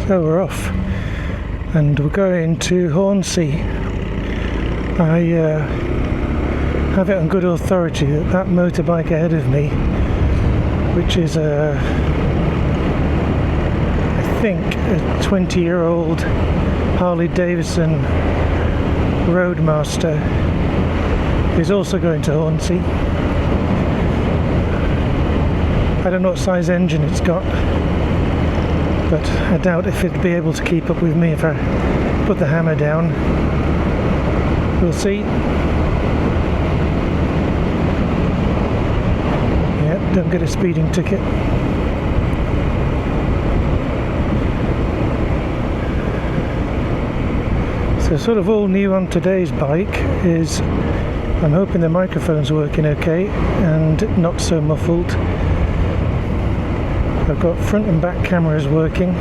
So we're off, and we're going to Hornsea. I have it on good authority that that motorbike ahead of me, which is I think a 20-year-old Harley Davidson Roadmaster, is also going to Hornsea. I don't know what size engine it's got, but I doubt if it'd be able to keep up with me if I put the hammer down. We'll see. Yeah, don't get a speeding ticket. So sort of all new on today's bike is I'm hoping the microphone's working okay and not so muffled. I've got front and back cameras working.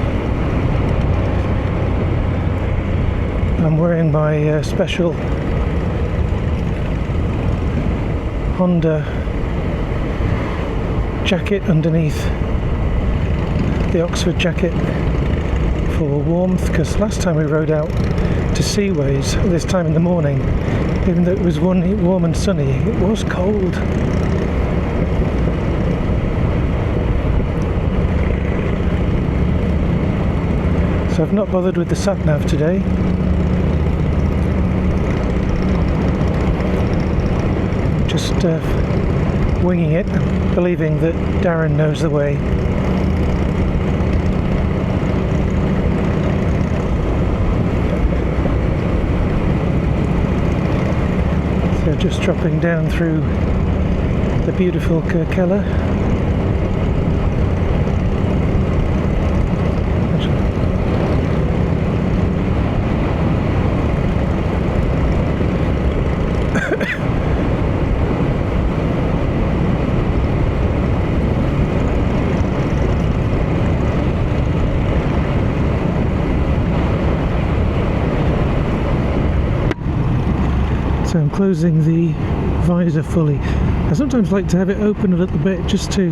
I'm wearing my special Honda jacket underneath the Oxford jacket for warmth, because last time we rode out to Seaways this time in the morning, even though it was warm and sunny, it was cold. So I've not bothered with the sat-nav today. Just winging it, believing that Darren knows the way. So just dropping down through the beautiful Kirkella. So I'm closing the visor fully. I sometimes like to have it open a little bit just to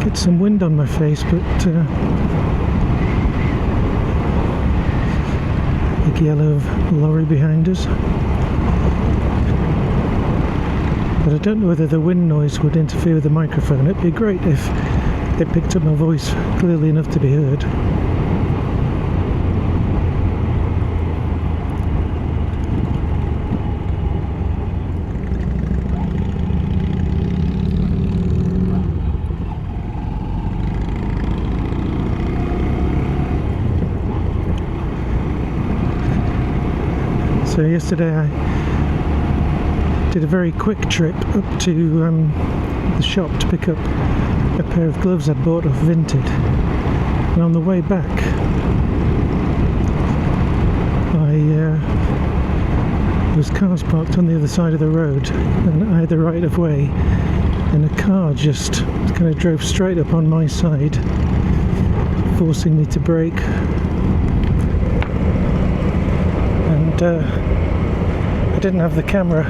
get some wind on my face, but big yellow lorry behind us. But I don't know whether the wind noise would interfere with the microphone. It'd be great if it picked up my voice clearly enough to be heard. So yesterday I did a very quick trip up to the shop to pick up a pair of gloves I'd bought off Vinted, and on the way back there was cars parked on the other side of the road and I had the right of way, and a car just kind of drove straight up on my side, forcing me to brake. I didn't have the camera,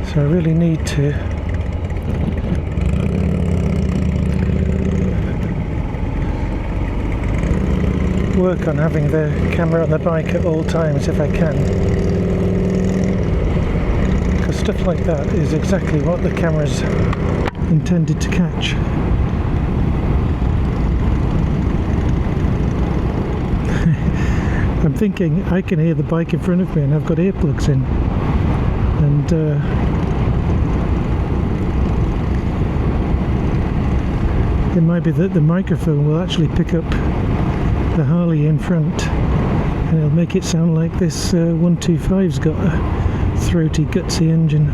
so I really need to work on having the camera on the bike at all times if I can, because stuff like that is exactly what the camera's intended to catch. I'm thinking I can hear the bike in front of me and I've got earplugs in, and it might be that the microphone will actually pick up the Harley in front and it'll make it sound like this 125's got a throaty, gutsy engine.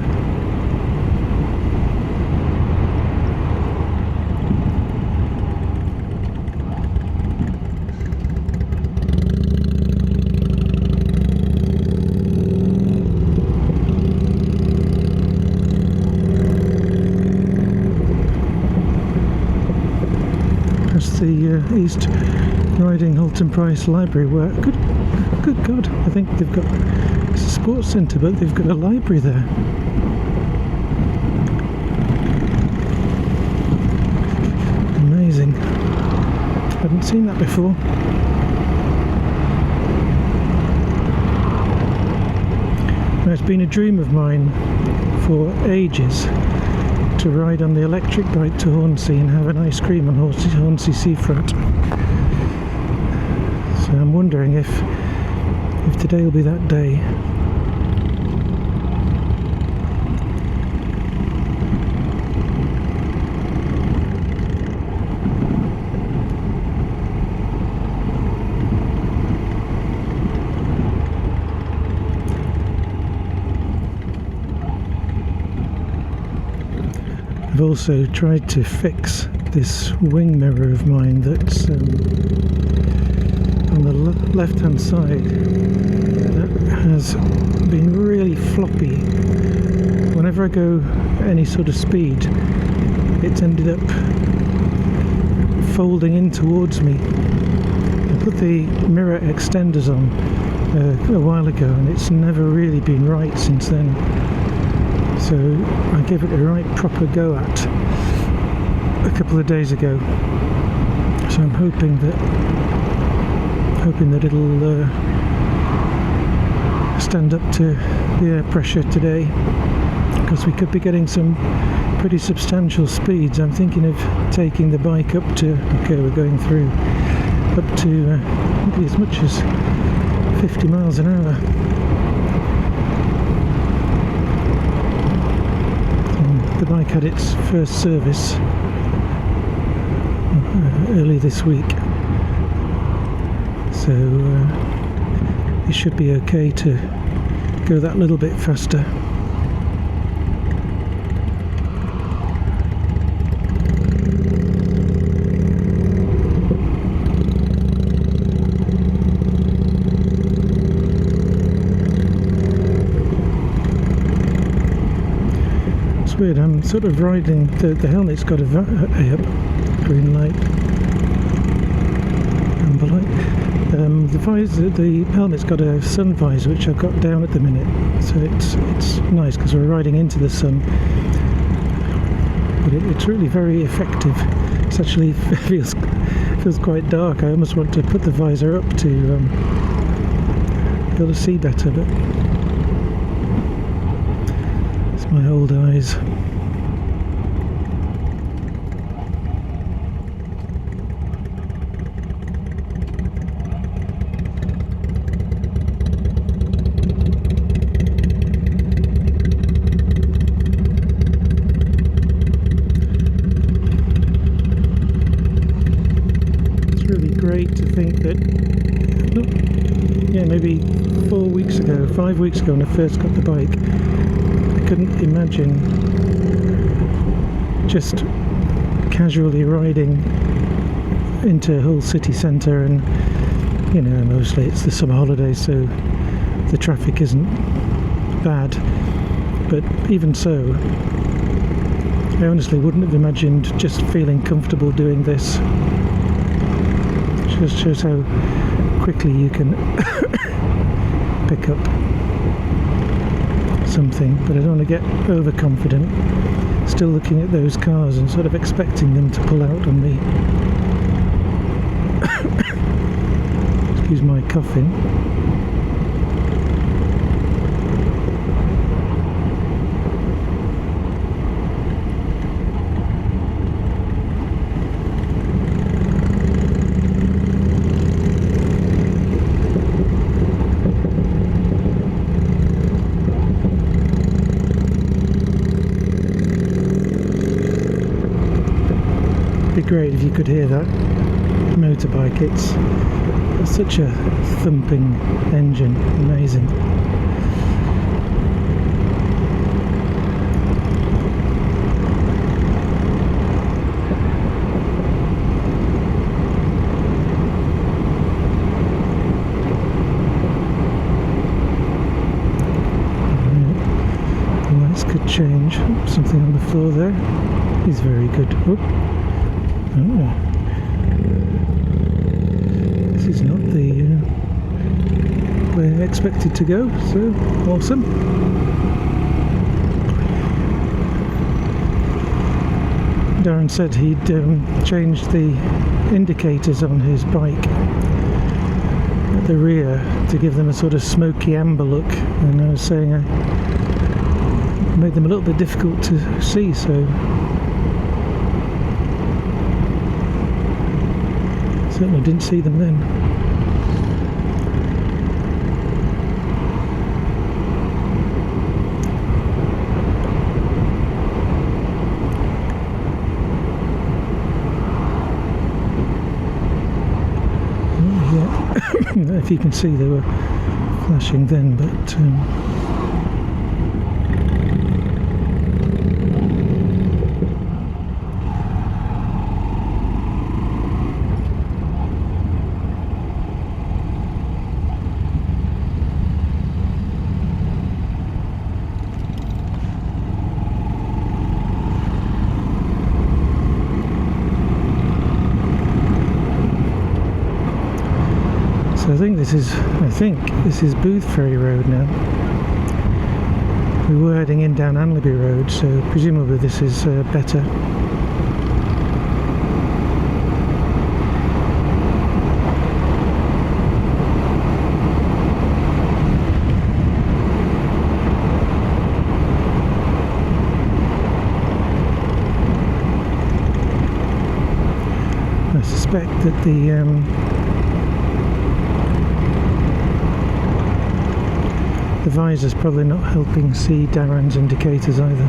The East Riding Halton Price Library, where good God, I think they've got, it's a sports centre, but they've got a library there. haven't seen that before. Now, it's been a dream of mine for ages to ride on the electric bike to Hornsea and have an ice cream on Hornsea seafront. So I'm wondering if today will be that day. I've also tried to fix this wing mirror of mine that's on the left hand side. That has been really floppy. Whenever I go any sort of speed, it's ended up folding in towards me. I put the mirror extenders on a while ago and it's never really been right since then. So I gave it a right proper go at a couple of days ago. So I'm hoping that it'll stand up to the air pressure today, because we could be getting some pretty substantial speeds. I'm thinking of taking the bike up to, okay, we're going through, up to maybe as much as 50 miles an hour. The bike had its first service early this week, so it should be okay to go that little bit faster. Weird, I'm sort of riding, the helmet's got a green light, amber light. The helmet's got a sun visor which I've got down at the minute, so it's nice because we're riding into the sun, but it's really very effective. It's actually feels quite dark. I almost want to put the visor up to be able to see better, but my old eyes. It's really great to think that, maybe 5 weeks ago when I first got the bike, couldn't imagine just casually riding into Hull city centre, and mostly it's the summer holidays so the traffic isn't bad, but even so I honestly wouldn't have imagined just feeling comfortable doing this. It just shows how quickly you can pick up something, but I don't want to get overconfident. Still looking at those cars and sort of expecting them to pull out on me. Excuse my coughing. It'd be great if you could hear that motorbike. It's such a thumping engine, amazing. The lights could change. Something on the floor there. He's very good. Whoop. Oh. This is not the way I expected to go, so awesome. Darren said he'd changed the indicators on his bike at the rear to give them a sort of smoky amber look, and I was saying I made them a little bit difficult to see, so certainly didn't see them then. If you can see, they were flashing then, but so I think this is Booth Ferry Road now. We were heading in down Anlaby Road, so presumably this is better. I suspect that the visor's probably not helping see Darren's indicators either.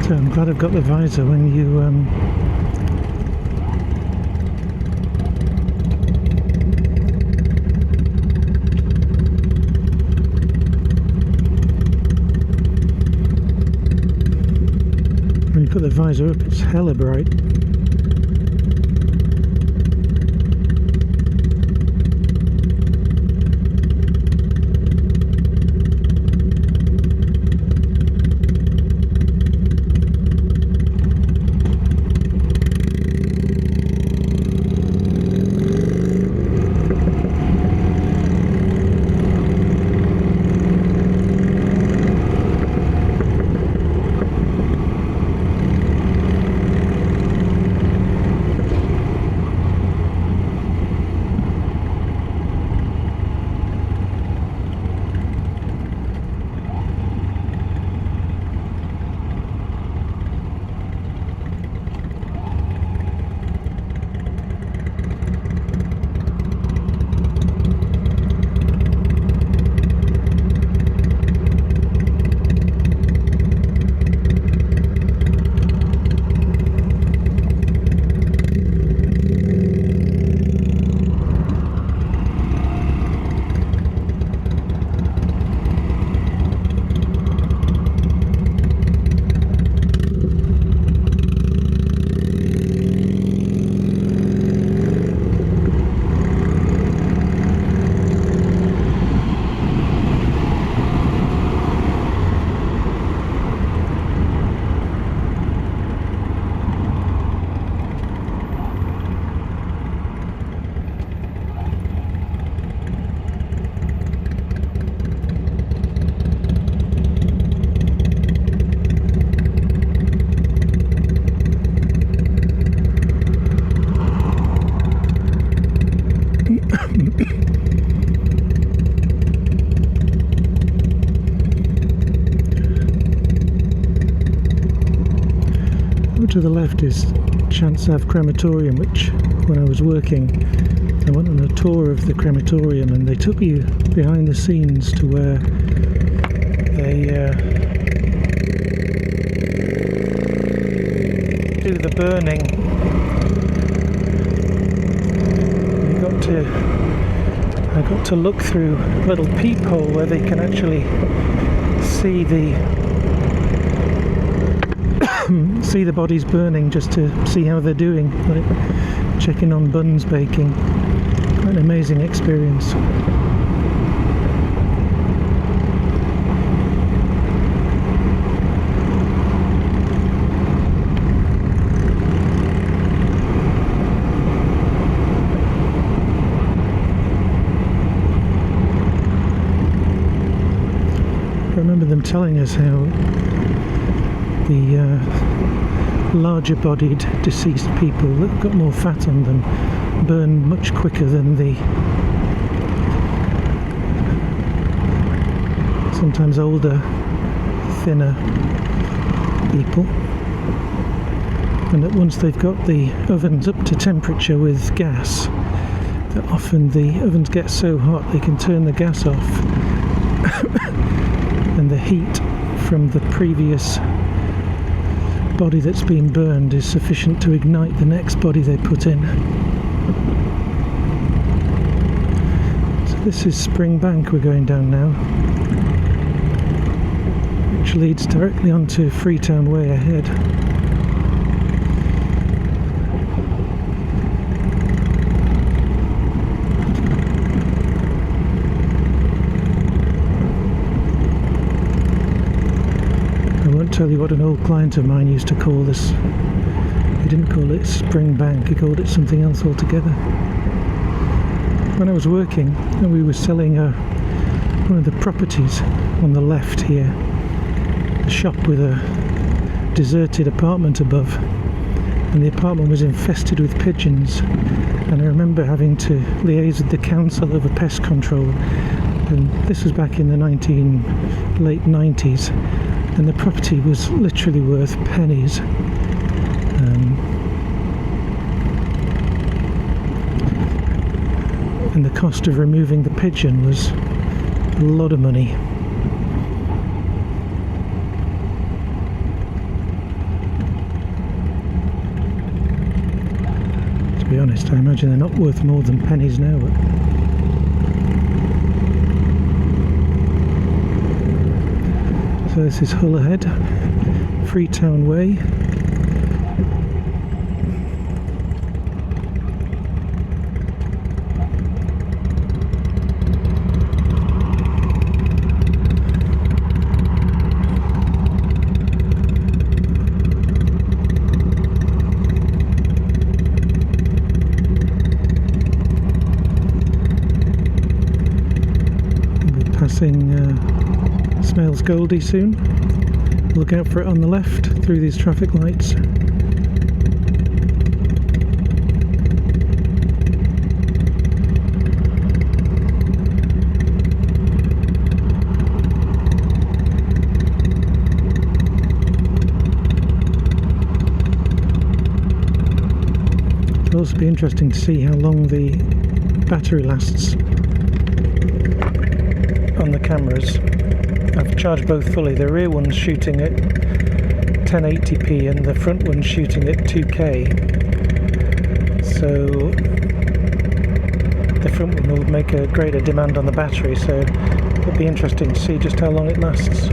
So I'm glad I've got the visor when you put the visor up, it's hella bright. To the left is Chance Ave Crematorium, which when I was working I went on a tour of the crematorium and they took you behind the scenes to where they do the burning. I got to look through a little peephole where they can actually see the see the bodies burning just to see how they're doing, like checking on buns baking. Quite an amazing experience. I remember them telling us how the larger bodied deceased people that got more fat on them burn much quicker than the sometimes older, thinner people, and that once they've got the ovens up to temperature with gas, that often the ovens get so hot they can turn the gas off and the heat from the previous body that's been burned is sufficient to ignite the next body they put in. So this is Spring Bank we're going down now, which leads directly onto Freetown Way ahead. Tell you what an old client of mine used to call this. He didn't call it Spring Bank, he called it something else altogether. When I was working and we were selling one of the properties on the left here, a shop with a deserted apartment above, and the apartment was infested with pigeons, and I remember having to liaise with the council over pest control, and this was back in the late 90s. And the property was literally worth pennies. And the cost of removing the pigeon was a lot of money. To be honest, I imagine they're not worth more than pennies now. So this is Hull ahead, Freetown Way. We'll be passing Smells Goldie soon. Look out for it on the left through these traffic lights. It'll also be interesting to see how long the battery lasts on the cameras. I've charged both fully. The rear one's shooting at 1080p and the front one's shooting at 2K. So the front one will make a greater demand on the battery, so it'll be interesting to see just how long it lasts.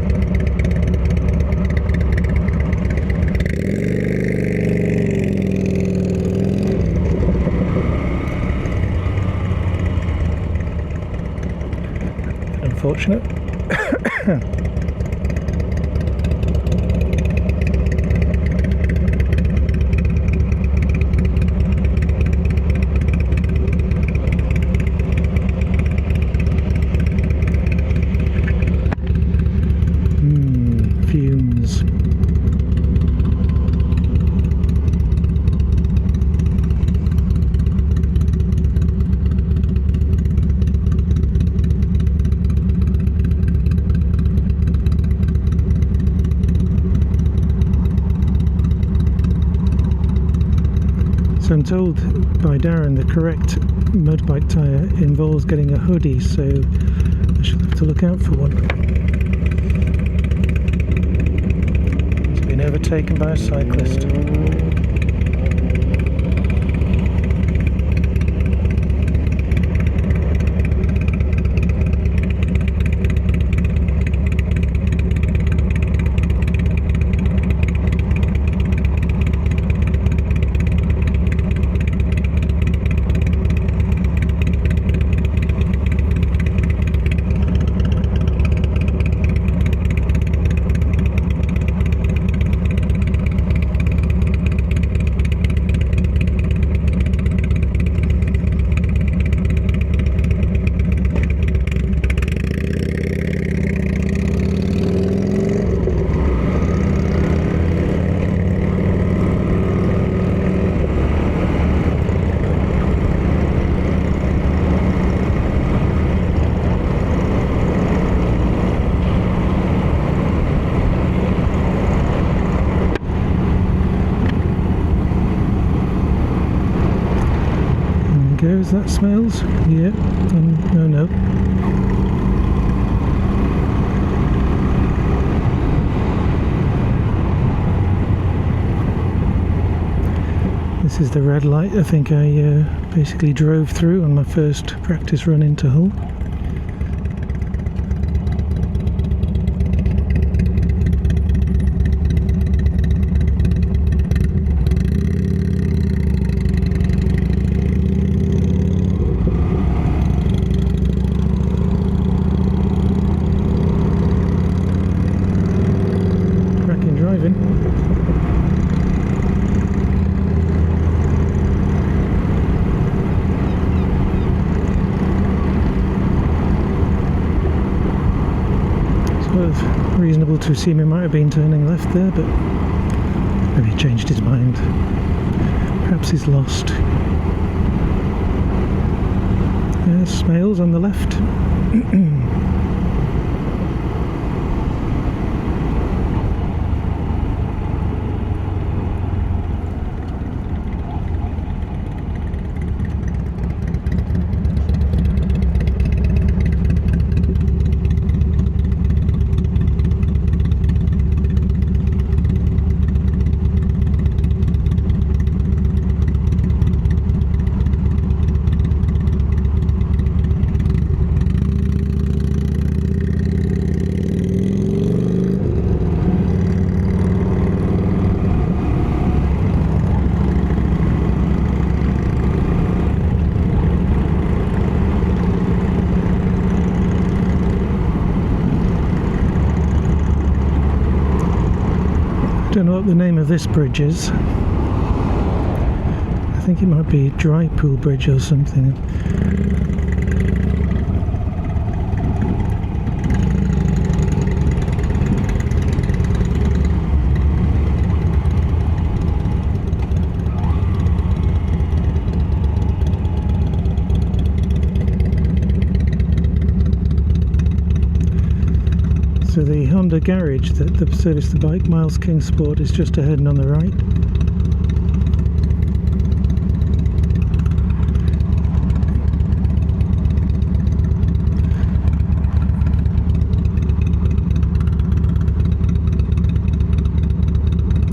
Unfortunate. Fumes. So I'm told by Darren the correct motorbike tyre involves getting a hoodie, so I shall have to look out for one. It's been overtaken by a cyclist. suppose that smells. Yeah. No. This is the red light I think I basically drove through on my first practice run into Hull. Cracking driving. Reasonable to assume he might have been turning left there, but maybe he changed his mind. Perhaps he's lost. There's Smales on the left. Don't know what the name of this bridge is. I think it might be Dry Pool Bridge or something. So the Honda garage that serviced the bike, Miles Kingsport, is just ahead and on the right.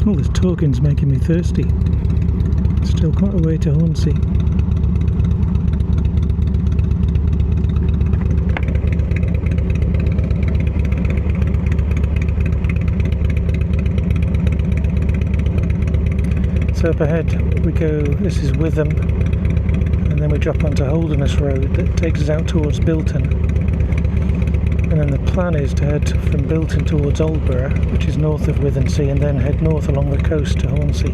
All this talking's making me thirsty. Still quite a way to Hornsea. So up ahead we go, this is Witham, and then we drop onto Holderness Road that takes us out towards Bilton. And then the plan is to head from Bilton towards Aldborough, which is north of Withensea, and then head north along the coast to Hornsea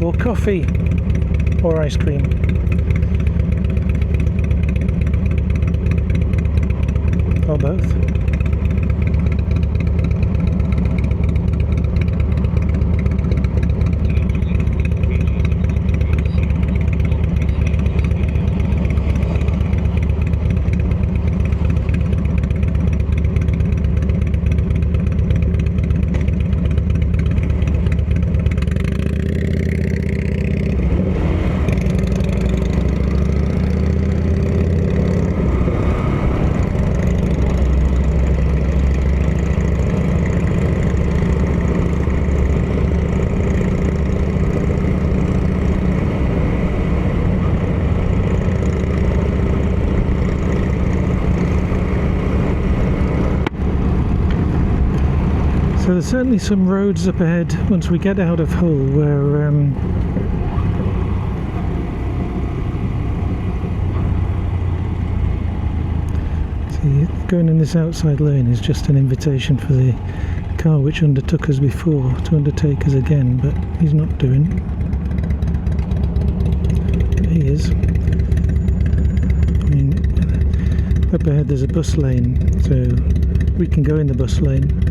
for coffee or ice cream. Or both. So there's certainly some roads up ahead once we get out of Hull where see, going in this outside lane is just an invitation for the car which undertook us before to undertake us again, but he's not doing. But he is. I mean, up ahead there's a bus lane, so we can go in the bus lane.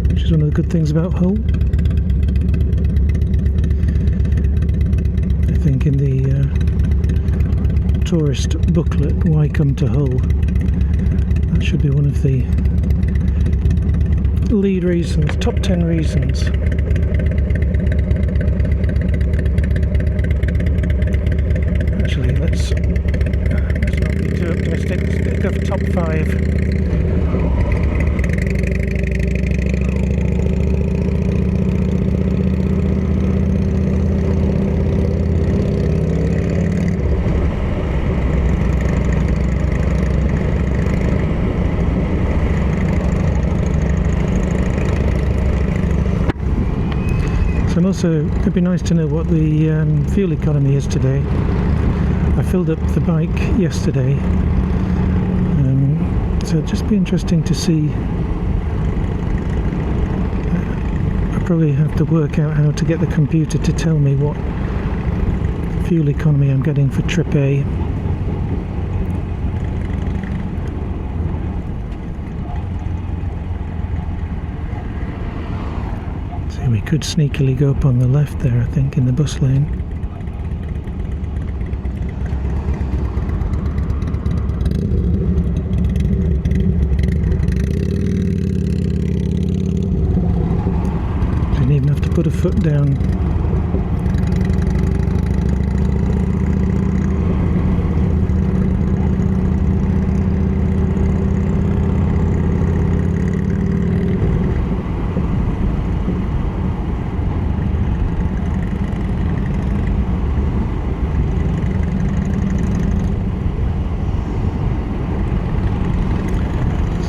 Which is one of the good things about Hull. I think in the tourist booklet, Why Come to Hull, that should be one of the lead reasons, top 10 reasons. Also, it'd be nice to know what the fuel economy is today. I filled up the bike yesterday, so it'd just be interesting to see. I'll probably have to work out how to get the computer to tell me what fuel economy I'm getting for trip A. So we could sneakily go up on the left there, I think, in the bus lane. Didn't even have to put a foot down.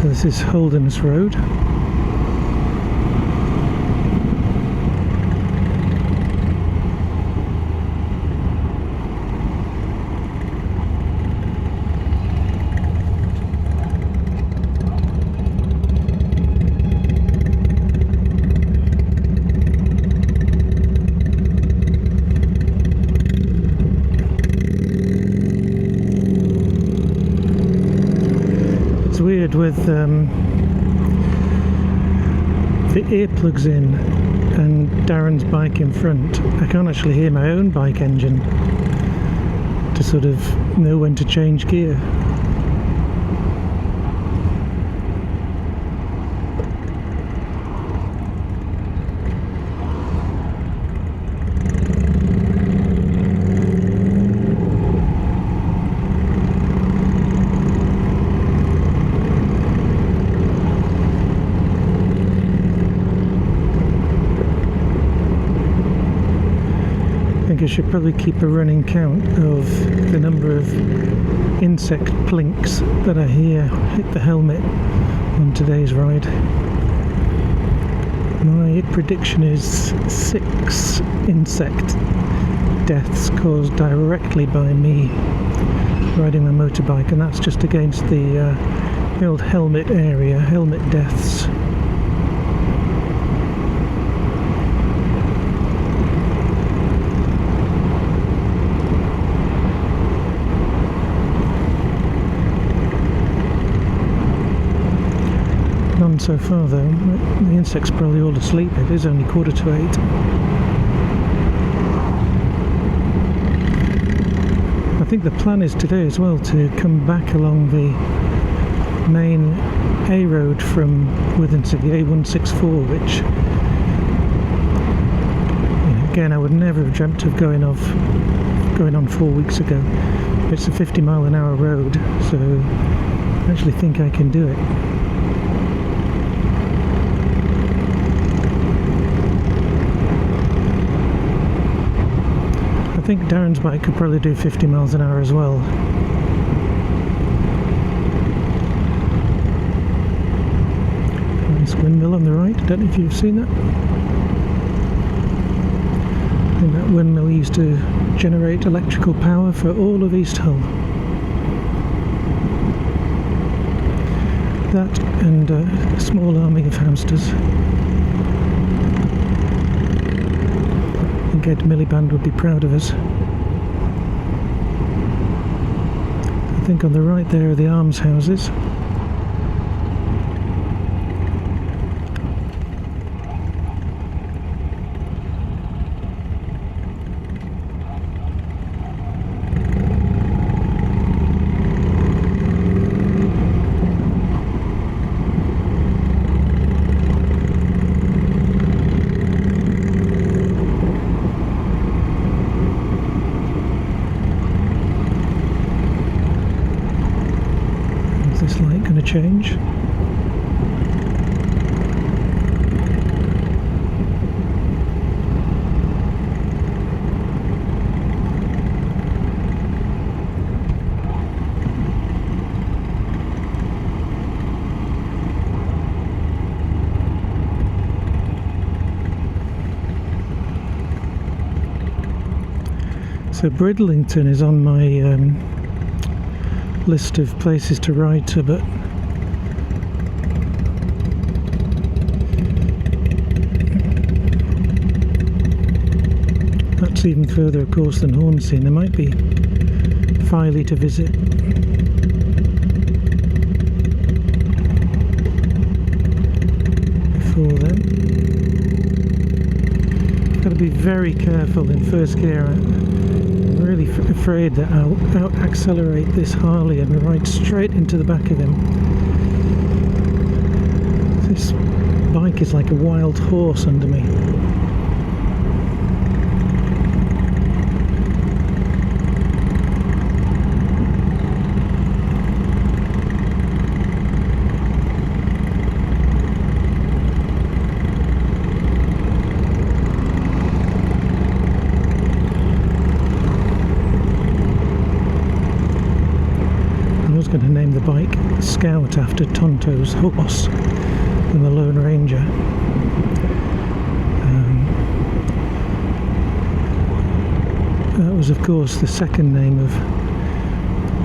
This is Holden's Road. It's weird with the earplugs in and Darren's bike in front. I can't actually hear my own bike engine to sort of know when to change gear. I think I should probably keep a running count of the number of insect plinks that I hear hit the helmet on today's ride. My prediction is 6 insect deaths caused directly by me riding my motorbike, and that's just against the old helmet area, helmet deaths. None so far though. The insect's probably all asleep. It is only 7:45. I think the plan is today as well to come back along the main A road from Withensea, the A164, which, again, I would never have dreamt of going on 4 weeks ago. It's a 50-mile-an-hour road, so I actually think I can do it. I think Darren's bike could probably do 50 miles an hour as well. Nice windmill on the right. I don't know if you've seen that. I think that windmill used to generate electrical power for all of East Hull. That and a small army of hamsters. I think Ed Miliband would be proud of us. I think on the right there are the almshouses. This light going to change? So Bridlington is on my list of places to ride to, but that's even further, of course, than Hornsea, and there might be Filey to visit. Before then, got to be very careful in first gear. I'm really afraid that I'll out-accelerate this Harley and ride straight into the back of him. This bike is like a wild horse under me. Going to name the bike Scout after Tonto's horse from the Lone Ranger. That was, of course, the second name of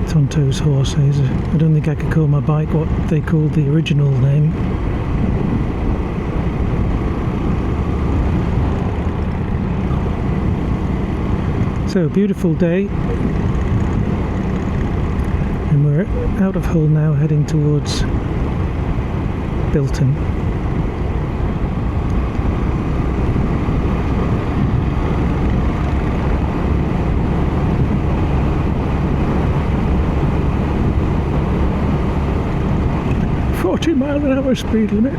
Tonto's horse. I don't think I could call my bike what they called the original name. So, beautiful day. And we're out of Hull now, heading towards Bilton. .40-mile-an-hour speed limit.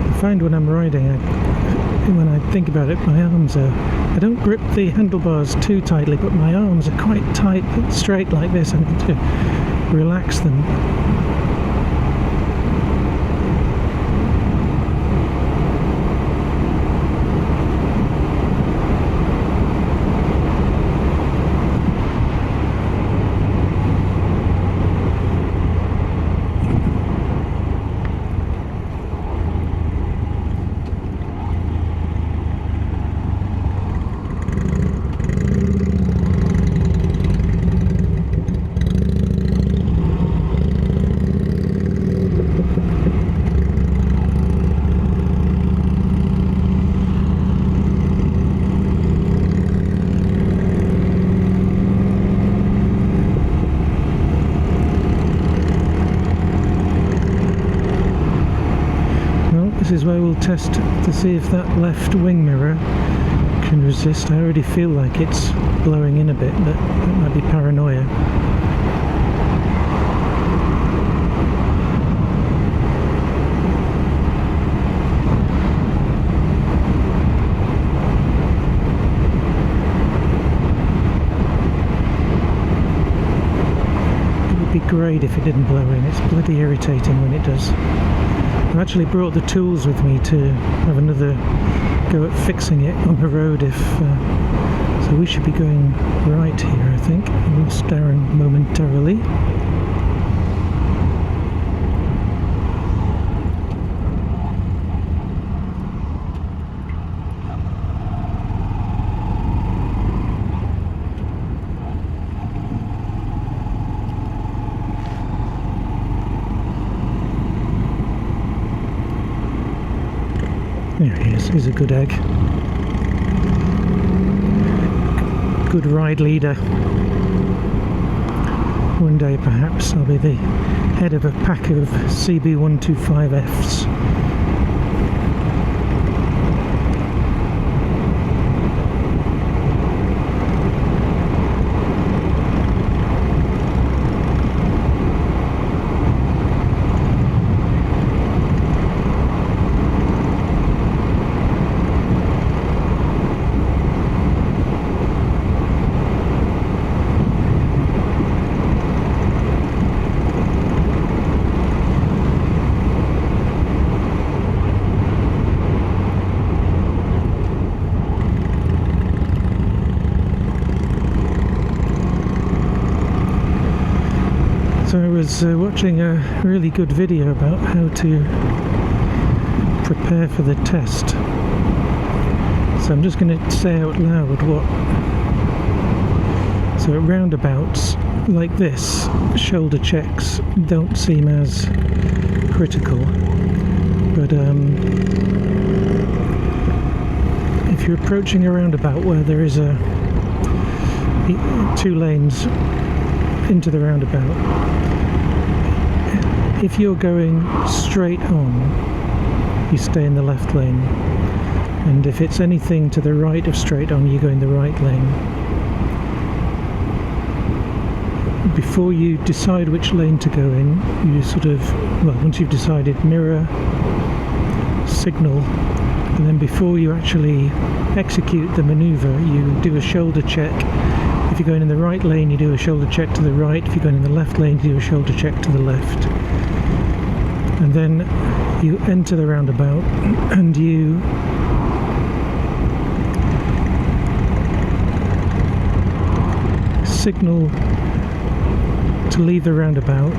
I find when I'm riding, when I think about it, my arms are... I don't grip the handlebars too tightly, but my arms are quite tight, straight like this. I need to relax them. This is where we'll test to see if that left wing mirror can resist. I already feel like it's blowing in a bit, but that might be paranoia. It would be great if it didn't blow in. It's bloody irritating when it does. I've actually brought the tools with me to have another go at fixing it on the road if... so we should be going right here, I think. I lost Darren momentarily. There he is, he's a good egg. Good ride leader. One day perhaps I'll be the head of a pack of CB125Fs. So I was watching a really good video about how to prepare for the test. So I'm just going to say out loud what. So at roundabouts like this, shoulder checks don't seem as critical, but if you're approaching a roundabout where there is two lanes into the roundabout, if you're going straight on, you stay in the left lane, and if it's anything to the right of straight on, you go in the right lane. Before you decide which lane to go in, you sort of, well, once you've decided, mirror, signal, and then before you actually execute the maneuver, you do a shoulder check. If you're going in the right lane, you do a shoulder check to the right. If you're going in the left lane, you do a shoulder check to the left. And then you enter the roundabout and you signal to leave the roundabout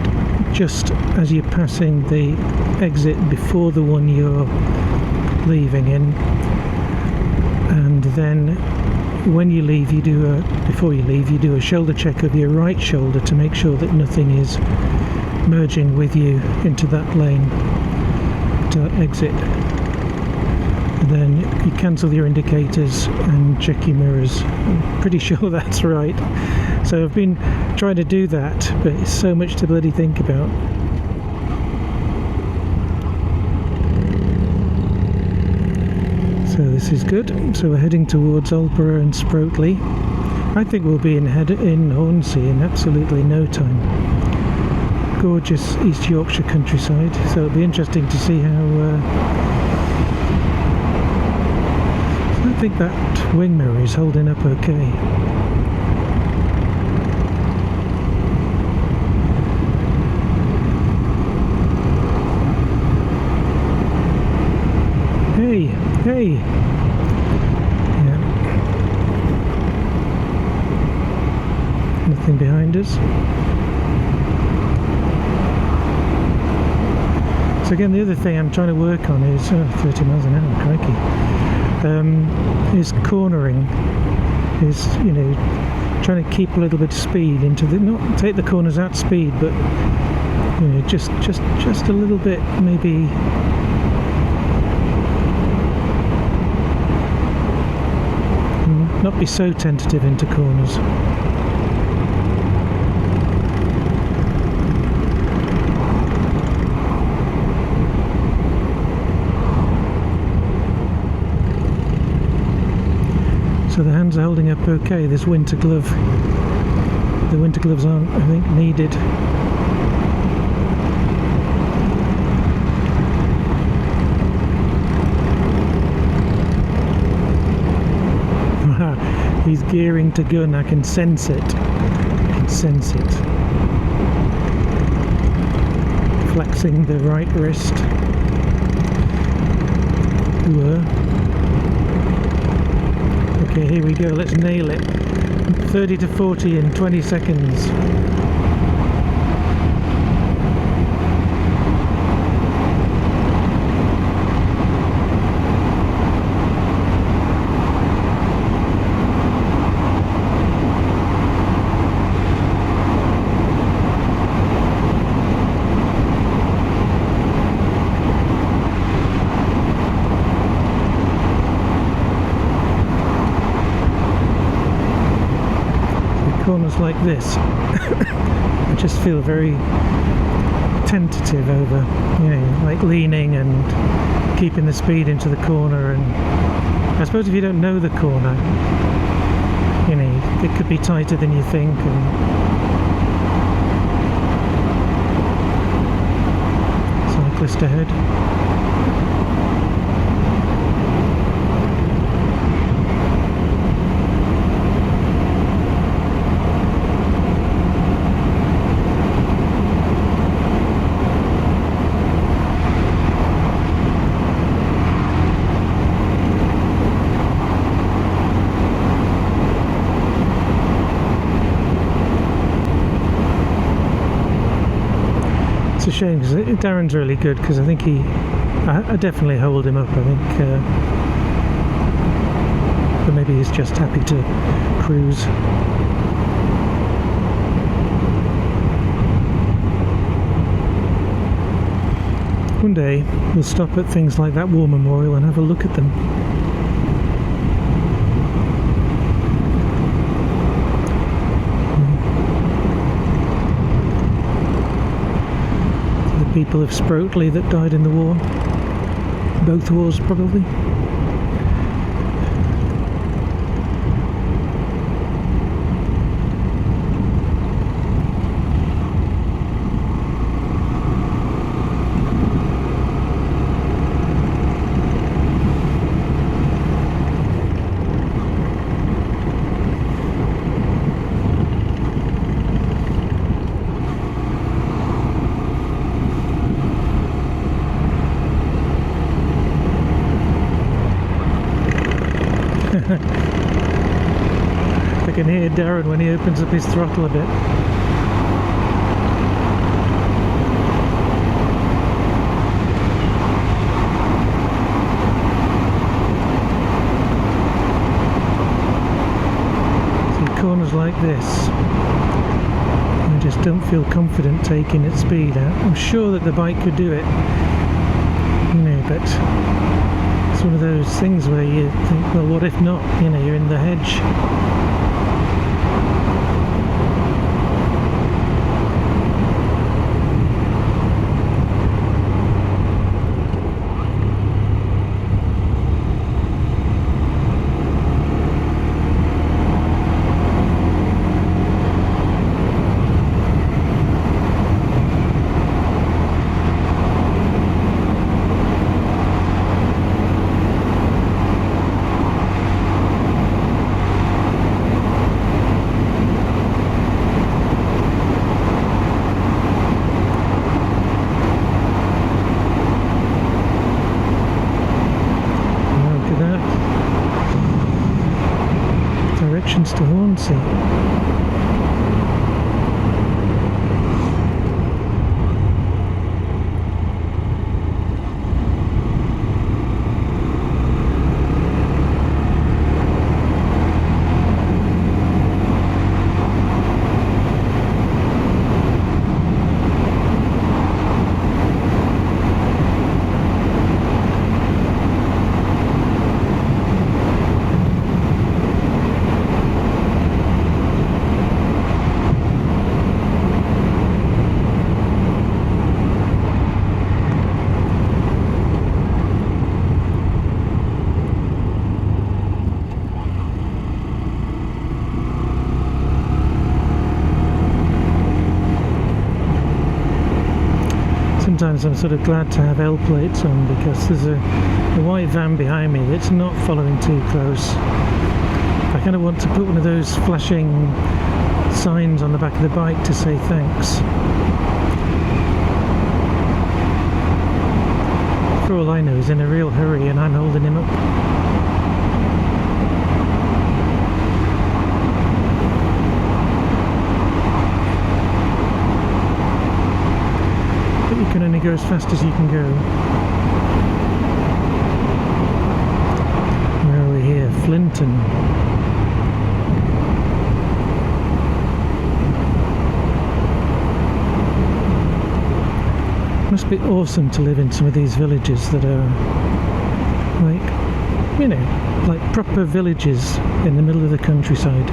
just as you're passing the exit before the one you're leaving in, and then when you leave, before you leave, you do a shoulder check of your right shoulder to make sure that nothing is merging with you into that lane to exit. And then you cancel your indicators and check your mirrors. I'm pretty sure that's right. So I've been trying to do that, but it's so much to bloody think about. So this is good. So we're heading towards Aldborough and Sproatley. I think we'll be in Hornsea in absolutely no time. Gorgeous East Yorkshire countryside. So it'll be interesting to see how. I think that wing mirror is holding up okay. Hey! Yeah. Nothing behind us. So again, the other thing I'm trying to work on is 30 miles an hour, crikey. Is cornering. Is, you know, trying to keep a little bit of speed into the, not take the corners at speed, but you know, just a little bit, maybe. Not be so tentative into corners. So the hands are holding up okay. This winter glove, the winter gloves aren't, I think, needed. He's gearing to gun, I can sense it. I can sense it. Flexing the right wrist. Okay, here we go, let's nail it. 30 to 40 in 20 seconds. Corners like this, I just feel very tentative over, you know, like leaning and keeping the speed into the corner. And I suppose if you don't know the corner, you know, it could be tighter than you think. And cyclist ahead. It's a shame because Darren's really good, because I think I definitely hold him up. I think, but maybe he's just happy to cruise. One day we'll stop at things like that war memorial and have a look at them. People of Sprotely that died in the war, both wars probably. I can hear Darren when he opens up his throttle a bit. See, corners like this, I just don't feel confident taking its speed out. I'm sure that the bike could do it, you know, but it's one of those things where you think, well, what if not? You know, you're in the hedge. Directions to Hornsea. Sometimes I'm sort of glad to have L plates on, because there's a white van behind me that's not following too close. I kind of want to put one of those flashing signs on the back of the bike to say thanks. For all I know, he's in a real hurry and I'm holding him up. You can only go as fast as you can go. Where are we here? Flinton. Must be awesome to live in some of these villages that are like, you know, like proper villages in the middle of the countryside.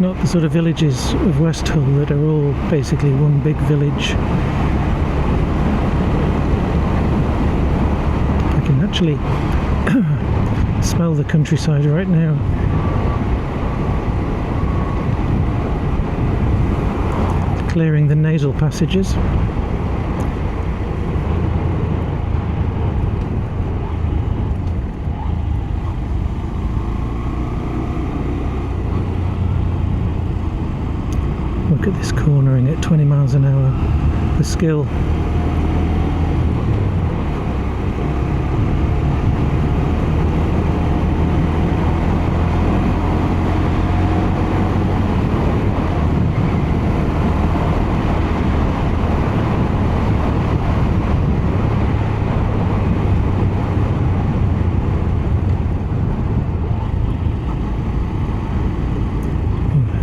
Not the sort of villages of West Hull that are all basically one big village. Actually smell the countryside right now. Clearing the nasal passages. Look at this cornering at 20 miles an hour. The skill.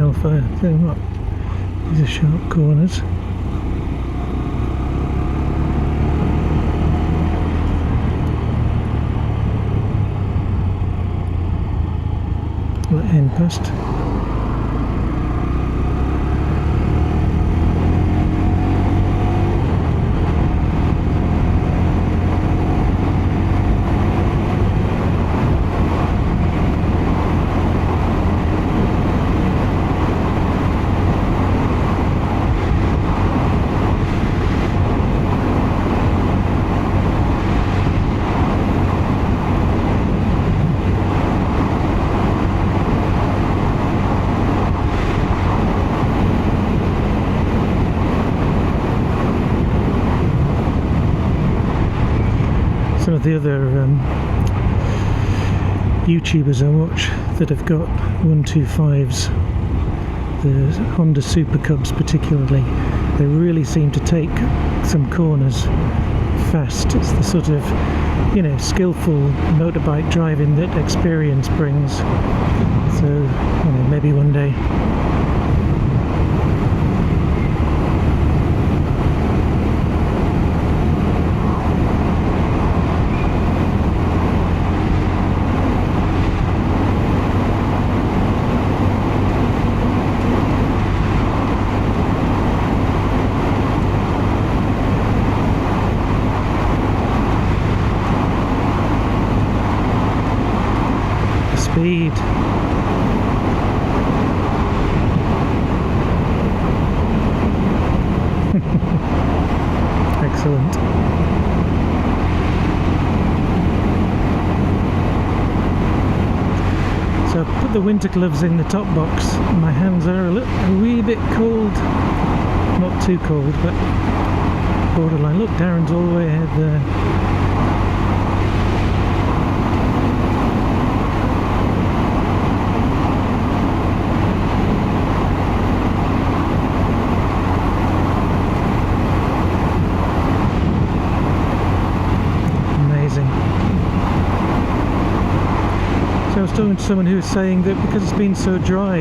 Alpha. Then what? These are sharp corners. Let in past. Some of the other YouTubers I watch that have got 125s, the Honda Super Cubs particularly, they really seem to take some corners fast. It's the sort of, you know, skillful motorbike driving that experience brings. So, you know, maybe one day. Speed. Excellent. So I've put the winter gloves in the top box. My hands are a wee bit cold. Not too cold, but borderline. Look, Darren's all the way ahead there. I was talking to someone who was saying that because it's been so dry,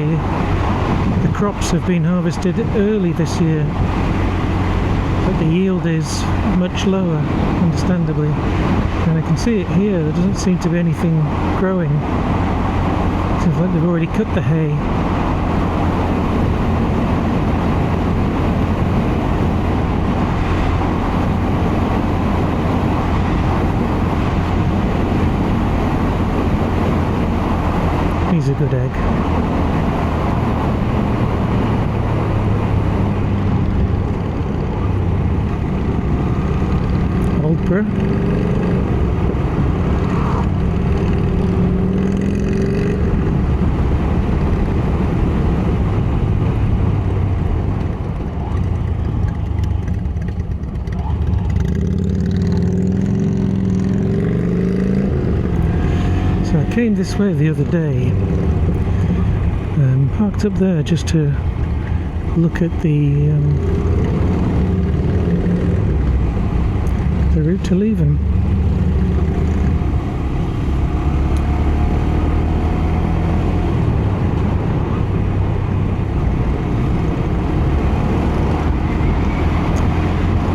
the crops have been harvested early this year, but the yield is much lower, understandably. And I can see it here, there doesn't seem to be anything growing. It seems like they've already cut the hay. He's a good egg. Ultra. So I came this way the other day, parked up there just to look at the route to Leven.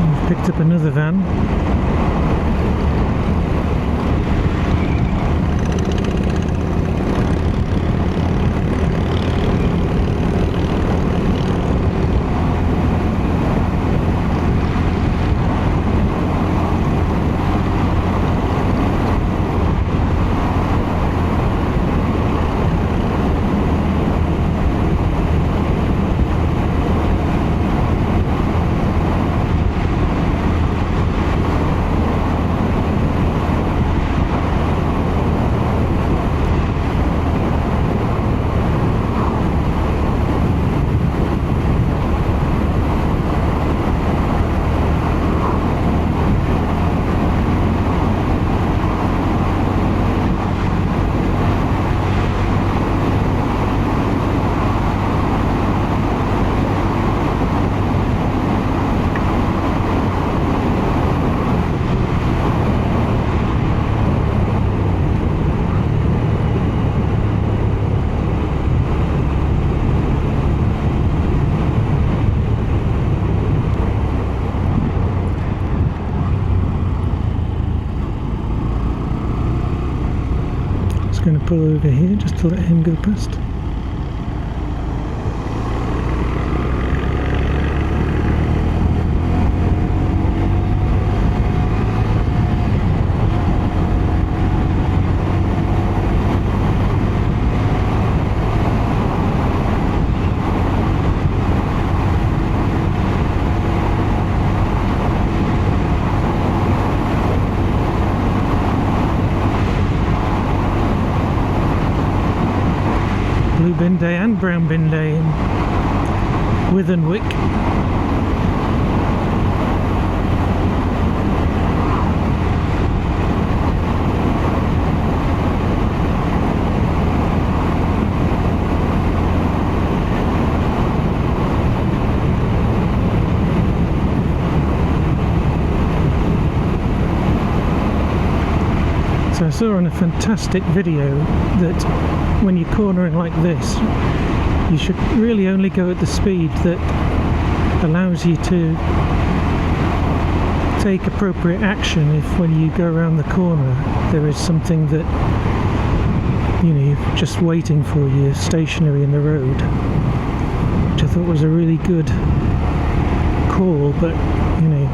I've picked up another van. over here just to let him go past. Blue bin day and brown bin day in Withenwick. So I saw on a fantastic video that when you're cornering like this, you should really only go at the speed that allows you to take appropriate action if when you go around the corner there is something that, you know, you're just waiting for you stationary in the road, which I thought was a really good call, but you know,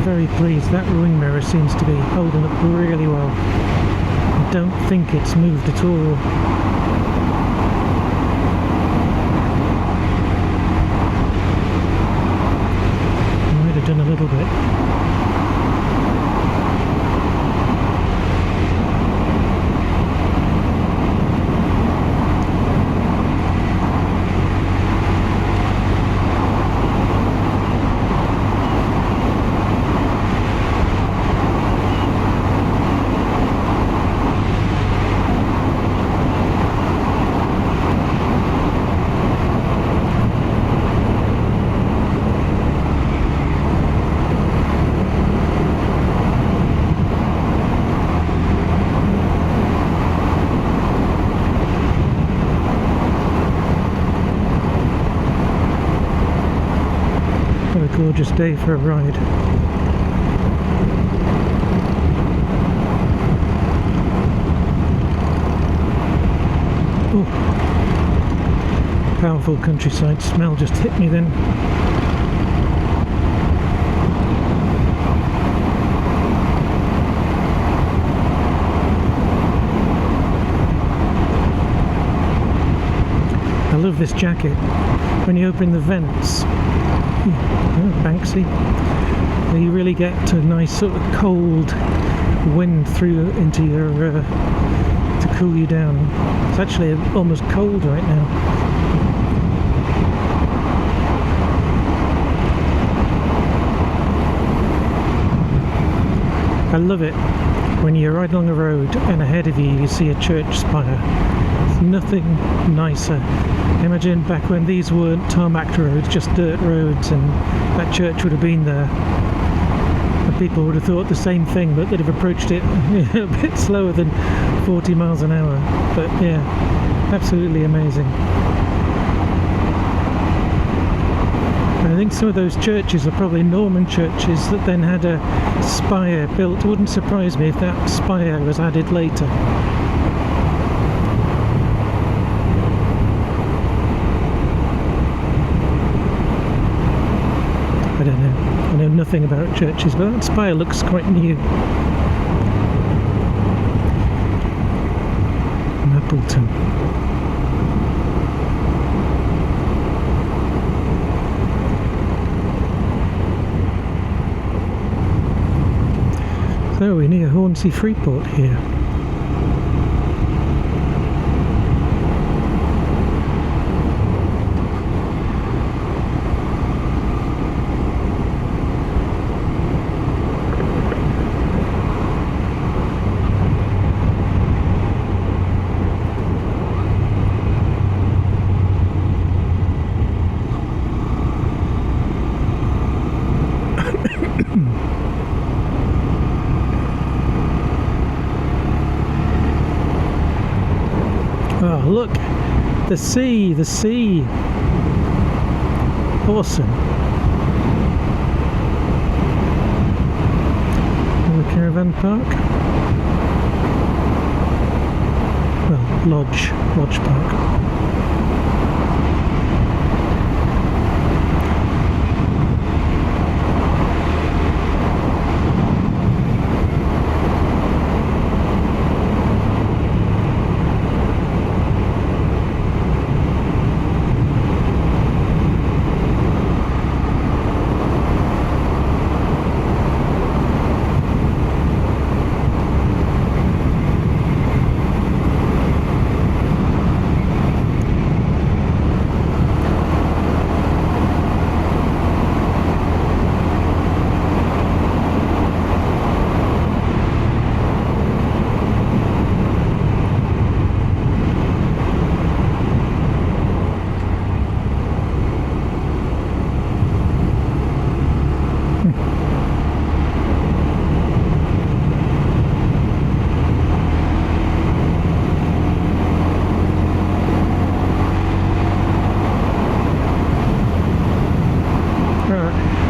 very pleased. That wing mirror seems to be holding up really well. I don't think it's moved at all. I might have done a little bit. What a gorgeous day for a ride. Oh, powerful countryside smell just hit me then. I love this jacket. When you open the vents, Banksy, you really get a nice sort of cold wind through into your to cool you down. It's actually almost cold right now. I love it when you're riding along a road and ahead of you see a church spire. There's nothing nicer. Imagine back when these weren't tarmac roads, just dirt roads, and that church would have been there. And people would have thought the same thing, but they'd have approached it a bit slower than 40 miles an hour. But yeah, absolutely amazing. And I think some of those churches are probably Norman churches that then had a spire built. It wouldn't surprise me if that spire was added later. I don't know. I know nothing about churches, but that spire looks quite new. Mapleton. So we're near Hornsea Freeport here. Oh, look! The sea! The sea! Awesome! The caravan park. Well, lodge park.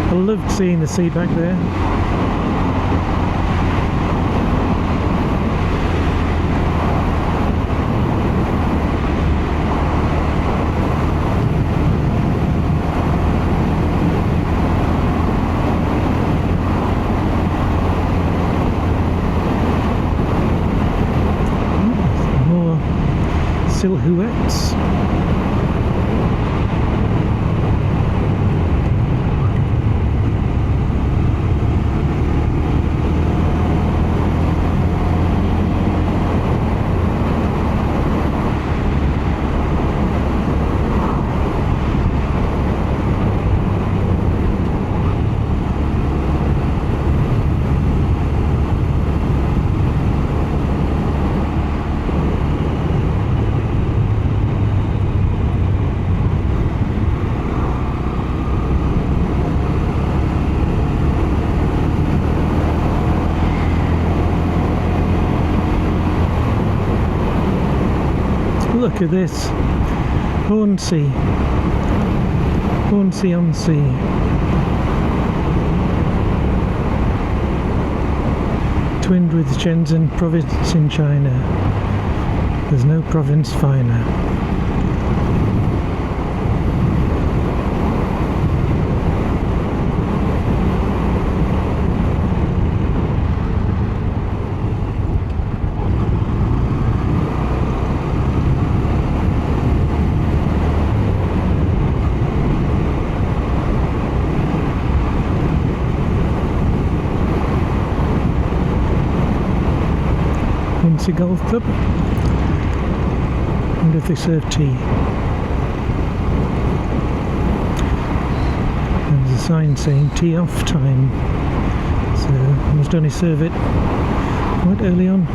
I loved seeing the sea back there. More silhouettes. Look at this, Hornsea on sea. Twinned with Shenzhen province in China. There's no province finer. Hornsea Golf Club. Wonder if they serve tea. There's a sign saying tea off time, so I must only serve it quite early on.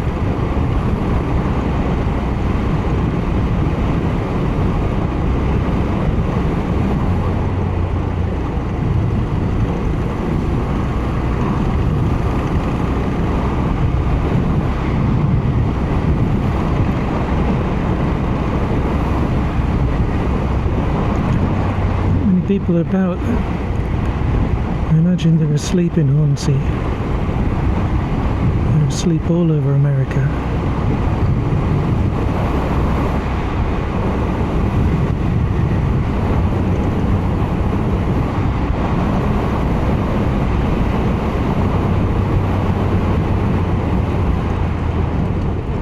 People about. I imagine they're asleep in Hornsea. They're asleep all over America.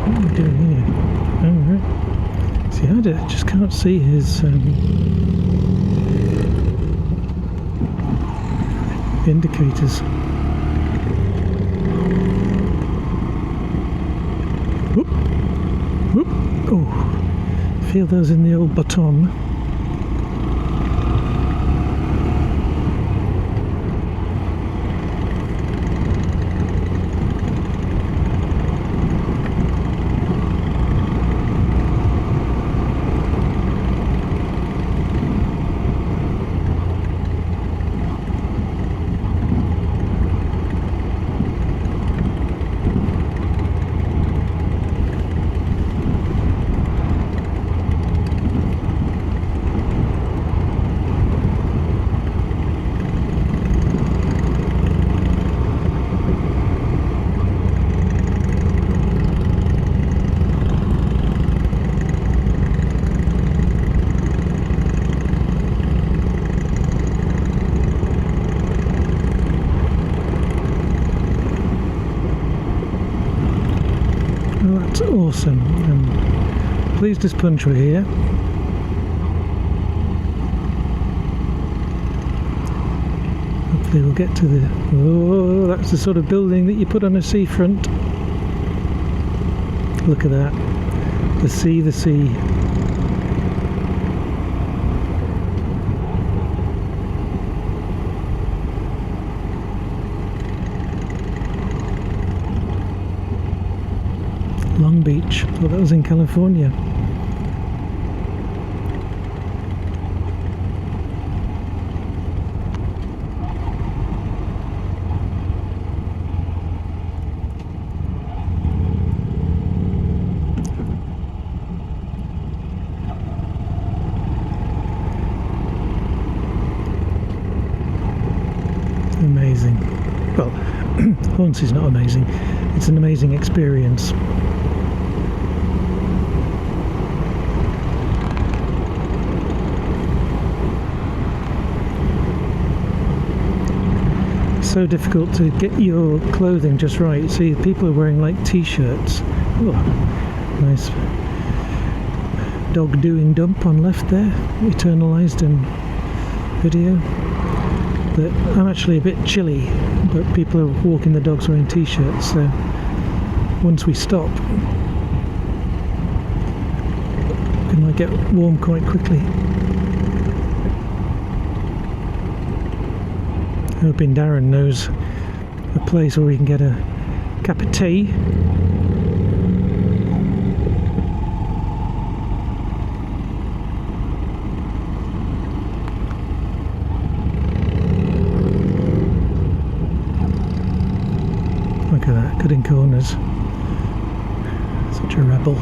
What are we doing here? Oh, right. See, I just can't see his indicators. Whoop, whoop. Oh, feel those in the old baton. Well, that's awesome. I'm pleased as punch we're here. Hopefully we'll get to the... Oh, that's the sort of building that you put on a seafront. Look at that. The sea, the sea. Long Beach. Thought that was in California. Amazing. Well, Hornsea's not amazing. It's an amazing experience. So difficult to get your clothing just right. See, people are wearing like t-shirts. Oh, nice dog doing dump on left there, eternalized in video. But I'm actually a bit chilly, but people are walking the dogs wearing t-shirts, so once we stop we might get warm quite quickly. Hoping Darren knows a place where we can get a cup of tea. Look at that, cutting corners. Such a rebel.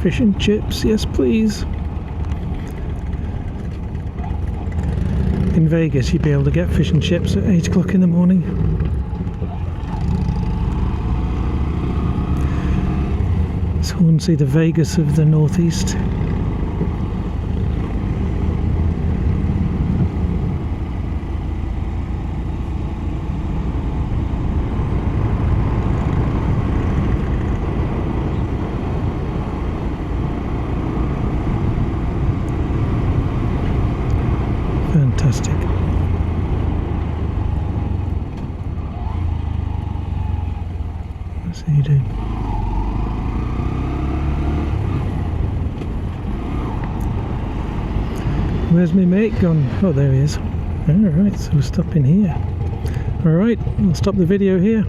Fish and chips, yes please. In Vegas you'd be able to get fish and chips at 8 o'clock in the morning. It's Hornsea, the Vegas of the northeast. Fantastic. What's he doing? Where's my mate gone? Oh, there he is. Alright, so we'll stop in here. Alright, I'll stop the video here.